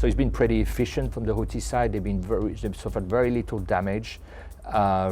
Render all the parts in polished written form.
So it's been pretty efficient from the Houthi side. They've suffered very little damage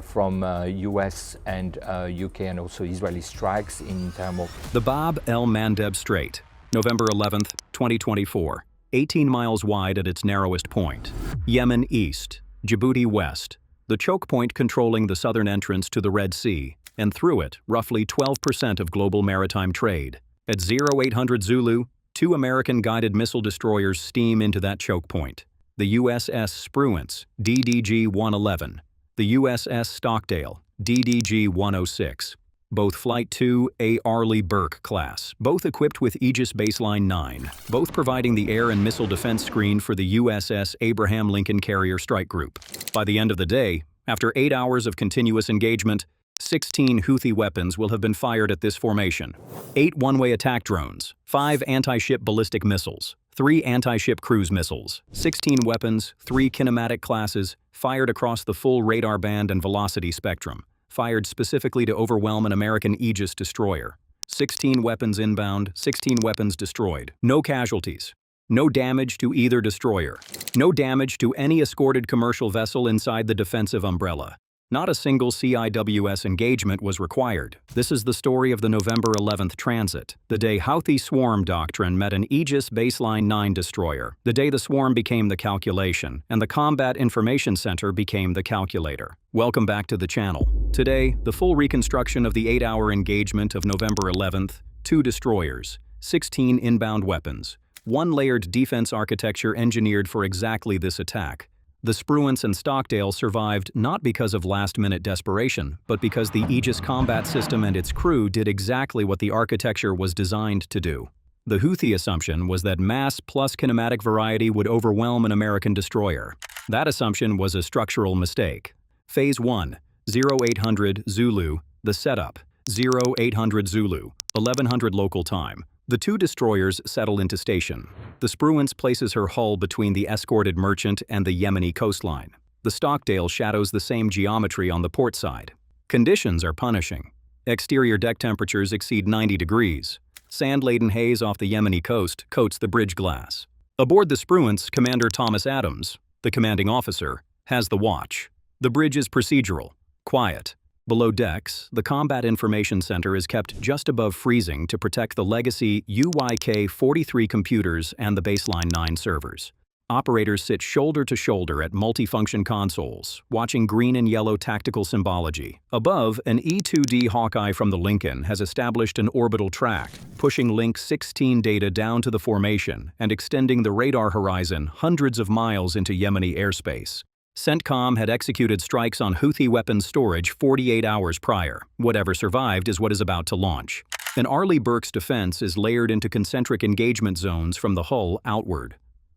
from US and UK and also Israeli strikes in terms of... The Bab el-Mandeb Strait, November 11th, 2024, 18 miles wide at its narrowest point. Yemen east, Djibouti west, the choke point controlling the southern entrance to the Red Sea, and through it, roughly 12% of global maritime trade. At 0800 Zulu, 2 American guided missile destroyers steam into that choke point. The USS Spruance, DDG-111, the USS Stockdale, DDG-106, both Flight 2A Arleigh Burke class, both equipped with Aegis Baseline 9, both providing the air and missile defense screen for the USS Abraham Lincoln Carrier Strike Group. By the end of the day, after 8 hours of continuous engagement, 16 Houthi weapons will have been fired at this formation. 8 one-way attack drones, 5 anti-ship ballistic missiles, 3 anti-ship cruise missiles, 16 weapons, 3 kinematic classes, fired across the full radar band and velocity spectrum, fired specifically to overwhelm an American Aegis destroyer. 16 weapons inbound, 16 weapons destroyed. No casualties. No damage to either destroyer. No damage to any escorted commercial vessel inside the defensive umbrella. Not a single CIWS engagement was required. This is the story of the November 11th transit, the day Houthi swarm doctrine met an Aegis Baseline 9 destroyer, the day the swarm became the calculation, and the Combat Information Center became the calculator. Welcome back to the channel. Today, the full reconstruction of the 8-hour engagement of November 11th, 2 destroyers, 16 inbound weapons, 1 layered defense architecture engineered for exactly this attack. The Spruance and Stockdale survived not because of last-minute desperation, but because the Aegis combat system and its crew did exactly what the architecture was designed to do. The Houthi assumption was that mass plus kinematic variety would overwhelm an American destroyer. That assumption was a structural mistake. Phase 1, 0800 Zulu, the setup, 0800 Zulu, 1100 local time. The 2 destroyers settle into station. The Spruance places her hull between the escorted merchant and the Yemeni coastline. The Stockdale shadows the same geometry on the port side. Conditions are punishing. Exterior deck temperatures exceed 90 degrees. Sand-laden haze off the Yemeni coast coats the bridge glass. Aboard the Spruance, Commander Thomas Adams, the commanding officer, has the watch. The bridge is procedural, quiet. Below decks, the Combat Information Center is kept just above freezing to protect the legacy UYK-43 computers and the Baseline 9 servers. Operators sit shoulder to shoulder at multifunction consoles, watching green and yellow tactical symbology. Above, an E-2D Hawkeye from the Lincoln has established an orbital track, pushing Link 16 data down to the formation and extending the radar horizon hundreds of miles into Yemeni airspace. CENTCOM had executed strikes on Houthi weapons storage 48 hours prior. Whatever survived is what is about to launch. And Arleigh Burke's defense is layered into concentric engagement zones from the hull outward.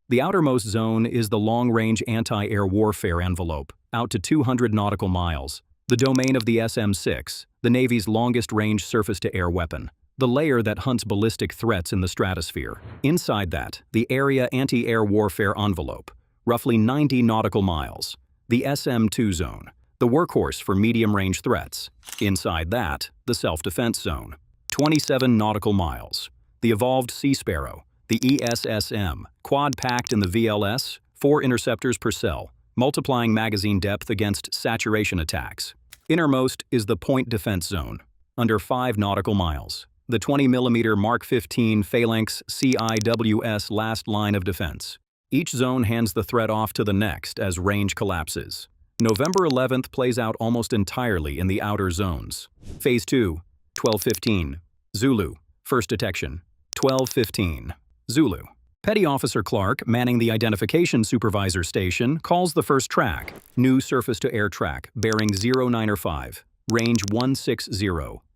The outermost zone is the long-range anti-air warfare envelope, out to 200 nautical miles, the domain of the SM-6, the Navy's longest-range surface-to-air weapon, the layer that hunts ballistic threats in the stratosphere. Inside that, the area anti-air warfare envelope, roughly 90 nautical miles, the SM-2 zone, the workhorse for medium-range threats. Inside that, the self-defense zone, 27 nautical miles, the evolved Sea Sparrow, the ESSM, quad-packed in the VLS, 4 interceptors per cell, multiplying magazine depth against saturation attacks. Innermost is the point defense zone, under 5 nautical miles, the 20mm Mark 15 Phalanx CIWS last line of defense. Each zone hands the threat off to the next as range collapses. November 11th plays out almost entirely in the outer zones. Phase 2, 1215. Zulu. First detection. 1215. Zulu. Petty Officer Clark, manning the Identification Supervisor Station, calls the first track. New surface-to-air track, bearing 0905. Range 160.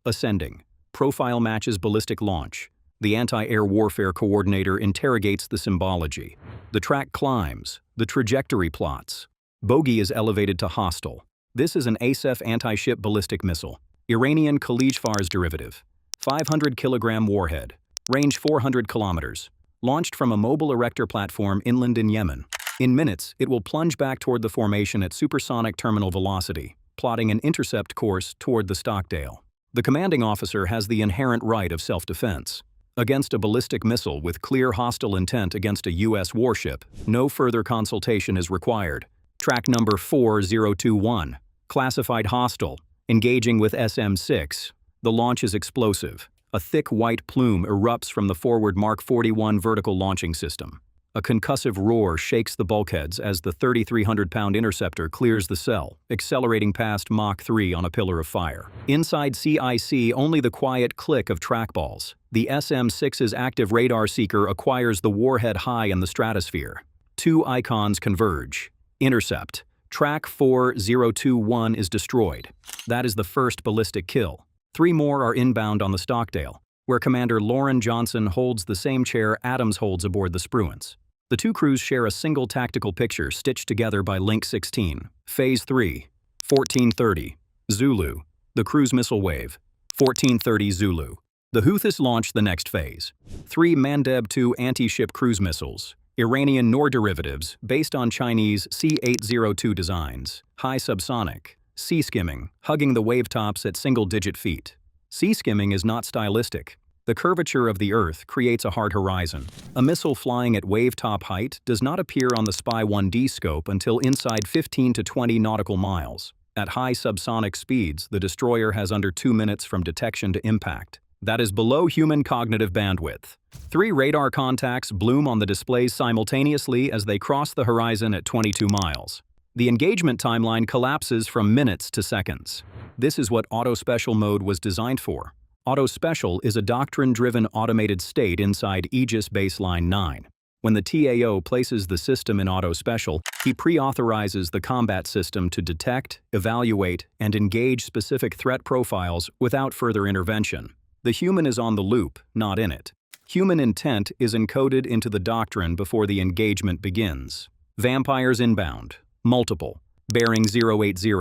Ascending. Profile matches ballistic launch. The anti-air warfare coordinator interrogates the symbology. The track climbs. The trajectory plots. Bogey is elevated to hostile. This is an ASEF anti-ship ballistic missile. Iranian Khalij-Fars derivative. 500-kilogram warhead. Range 400 kilometers. Launched from a mobile erector platform inland in Yemen. In minutes, it will plunge back toward the formation at supersonic terminal velocity, plotting an intercept course toward the Stockdale. The commanding officer has the inherent right of self-defense. Against a ballistic missile with clear hostile intent against a U.S. warship, no further consultation is required. Track number 4021. Classified hostile. Engaging with SM-6. The launch is explosive. A thick white plume erupts from the forward Mark 41 vertical launching system. A concussive roar shakes the bulkheads as the 3,300-pound interceptor clears the cell, accelerating past Mach 3 on a pillar of fire. Inside CIC, only the quiet click of trackballs. The SM-6's active radar seeker acquires the warhead high in the stratosphere. Two icons converge. Intercept. Track 4021 is destroyed. That is the first ballistic kill. 3 more are inbound on the Stockdale, where Commander Lauren Johnson holds the same chair Adams holds aboard the Spruance. The two crews share a single tactical picture stitched together by Link 16. Phase 3. 1430. Zulu. The cruise missile wave. 1430 Zulu. The Houthis launched the next phase. 3 Mandeb 2 anti-ship cruise missiles. Iranian Nor derivatives based on Chinese C-802 designs. High subsonic. Sea-skimming, hugging the wavetops at single-digit feet. Sea-skimming is not stylistic. The curvature of the Earth creates a hard horizon. A missile flying at wave-top height does not appear on the Spy-1D scope until inside 15 to 20 nautical miles. At high subsonic speeds, the destroyer has under 2 minutes from detection to impact. That is below human cognitive bandwidth. 3 radar contacts bloom on the displays simultaneously as they cross the horizon at 22 miles. The engagement timeline collapses from minutes to seconds. This is what Auto Special mode was designed for. Auto Special is a doctrine-driven automated state inside Aegis Baseline 9. When the TAO places the system in Auto Special, he pre-authorizes the combat system to detect, evaluate, and engage specific threat profiles without further intervention. The human is on the loop, not in it. Human intent is encoded into the doctrine before the engagement begins. Vampires inbound. Multiple. Bearing 080.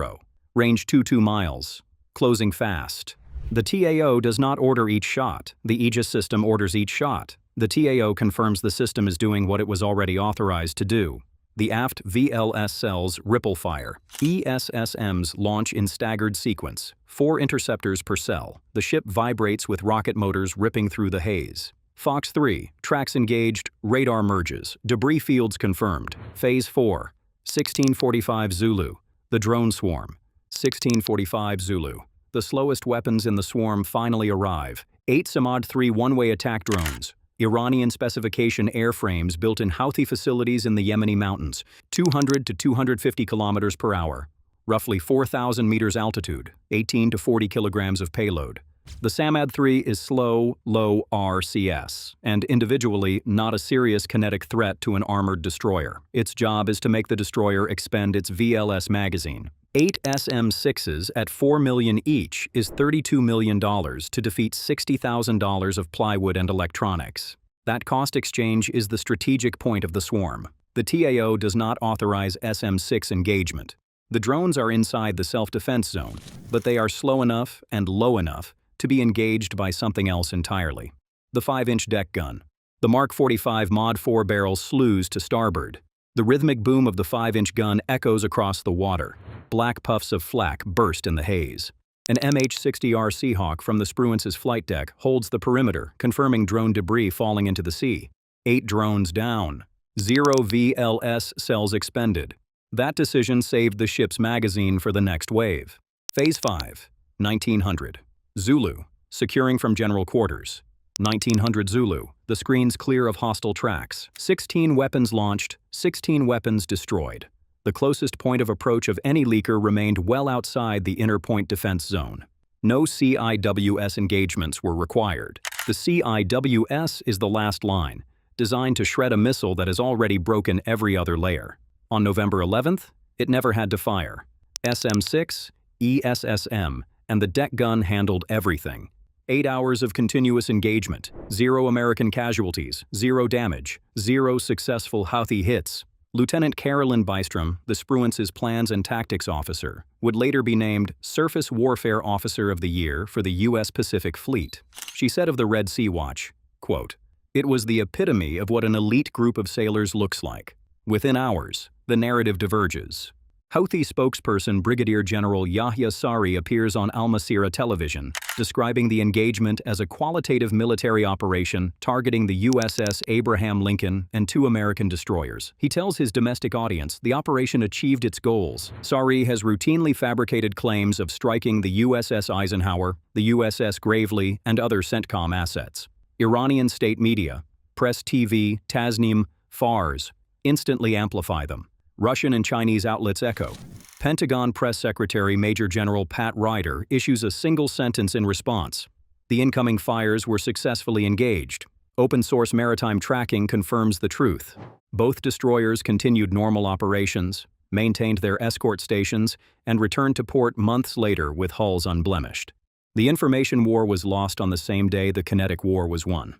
Range 22 miles. Closing fast. The TAO does not order each shot. The Aegis system orders each shot. The TAO confirms the system is doing what it was already authorized to do. The aft VLS cells ripple fire. ESSMs launch in staggered sequence. 4 interceptors per cell. The ship vibrates with rocket motors ripping through the haze. Fox 3. Tracks engaged. Radar merges. Debris fields confirmed. Phase 4. 1645 Zulu. The drone swarm. 1645 Zulu. The slowest weapons in the swarm finally arrive. 8 Samad 3 one-way attack drones. Iranian specification airframes built in Houthi facilities in the Yemeni mountains. 200 to 250 kilometers per hour. Roughly 4,000 meters altitude. 18 to 40 kilograms of payload. The Samad 3 is slow, low RCS, and individually not a serious kinetic threat to an armored destroyer. Its job is to make the destroyer expend its VLS magazine. 8 SM-6s at $4 million each is $32 million to defeat $60,000 of plywood and electronics. That cost exchange is the strategic point of the swarm. The TAO does not authorize SM-6 engagement. The drones are inside the self-defense zone, but they are slow enough and low enough to be engaged by something else entirely. The 5-inch deck gun. The Mark 45 Mod 4-barrel slews to starboard. The rhythmic boom of the 5-inch gun echoes across the water. Black puffs of flak burst in the haze. An MH-60R Seahawk from the Spruance's flight deck holds the perimeter, confirming drone debris falling into the sea. 8 drones down. 0 VLS cells expended. That decision saved the ship's magazine for the next wave. Phase 5. 1900. Zulu. Securing from general quarters. 1900 Zulu. The screens clear of hostile tracks. 16 weapons launched, 16 weapons destroyed. The closest point of approach of any leaker remained well outside the inner point defense zone. No CIWS engagements were required. The CIWS is the last line, designed to shred a missile that has already broken every other layer. On November 11th, it never had to fire. SM-6, ESSM, and the deck gun handled everything. 8 hours of continuous engagement, 0 American casualties, 0 damage, 0 successful Houthi hits. Lieutenant Carolyn Bystrom, the Spruance's Plans and Tactics Officer, would later be named Surface Warfare Officer of the Year for the U.S. Pacific Fleet. She said of the Red Sea Watch, quote, "It was the epitome of what an elite group of sailors looks like. Within hours, the narrative diverges. Houthi spokesperson Brigadier General Yahya Sari appears on Al Masirah television, describing the engagement as a qualitative military operation targeting the USS Abraham Lincoln and 2 American destroyers. He tells his domestic audience the operation achieved its goals. Sari has routinely fabricated claims of striking the USS Eisenhower, the USS Gravely, and other CENTCOM assets. Iranian state media, Press TV, Tasnim, Fars, instantly amplify them. Russian and Chinese outlets echo. Pentagon Press Secretary Major General Pat Ryder issues a single sentence in response. The incoming fires were successfully engaged. Open-source maritime tracking confirms the truth. Both destroyers continued normal operations, maintained their escort stations, and returned to port months later with hulls unblemished. The information war was lost on the same day the kinetic war was won.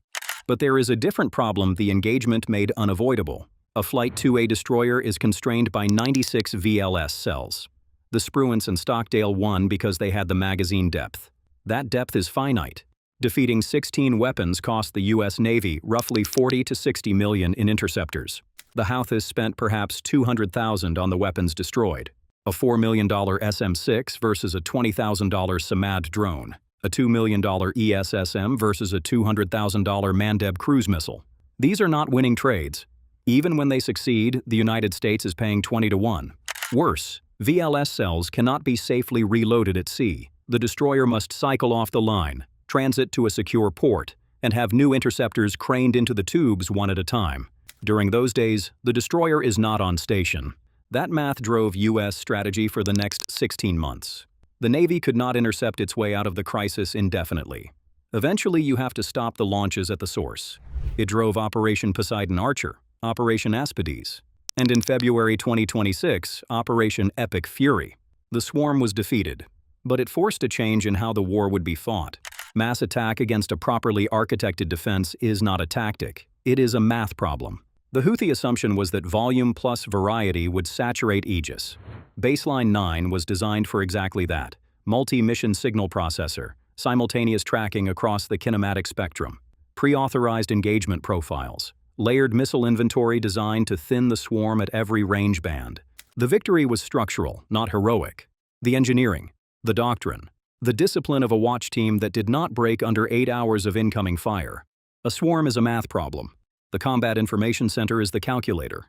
But there is a different problem the engagement made unavoidable. A Flight 2A destroyer is constrained by 96 VLS cells. The Spruance and Stockdale won because they had the magazine depth. That depth is finite. Defeating 16 weapons cost the U.S. Navy roughly 40 to 60 million in interceptors. The Houthis spent perhaps 200,000 on the weapons destroyed. A $4 million SM-6 versus a $20,000 Samad drone. A $2 million ESSM versus a $200,000 Mandeb cruise missile. These are not winning trades. Even when they succeed, the United States is paying 20 to 1. Worse, VLS cells cannot be safely reloaded at sea. The destroyer must cycle off the line, transit to a secure port, and have new interceptors craned into the tubes one at a time. During those days, the destroyer is not on station. That math drove U.S. strategy for the next 16 months. The Navy could not intercept its way out of the crisis indefinitely. Eventually, you have to stop the launches at the source. It drove Operation Poseidon Archer, Operation Aspides, and in February 2026, Operation Epic Fury. The swarm was defeated, but it forced a change in how the war would be fought. Mass attack against a properly architected defense is not a tactic, it is a math problem. The Houthi assumption was that volume plus variety would saturate Aegis. Baseline 9 was designed for exactly that: multi-mission signal processor, simultaneous tracking across the kinematic spectrum, pre-authorized engagement profiles, layered missile inventory designed to thin the swarm at every range band. The victory was structural, not heroic. The engineering, the doctrine, the discipline of a watch team that did not break under 8 hours of incoming fire. A swarm is a math problem. The Combat Information Center is the calculator.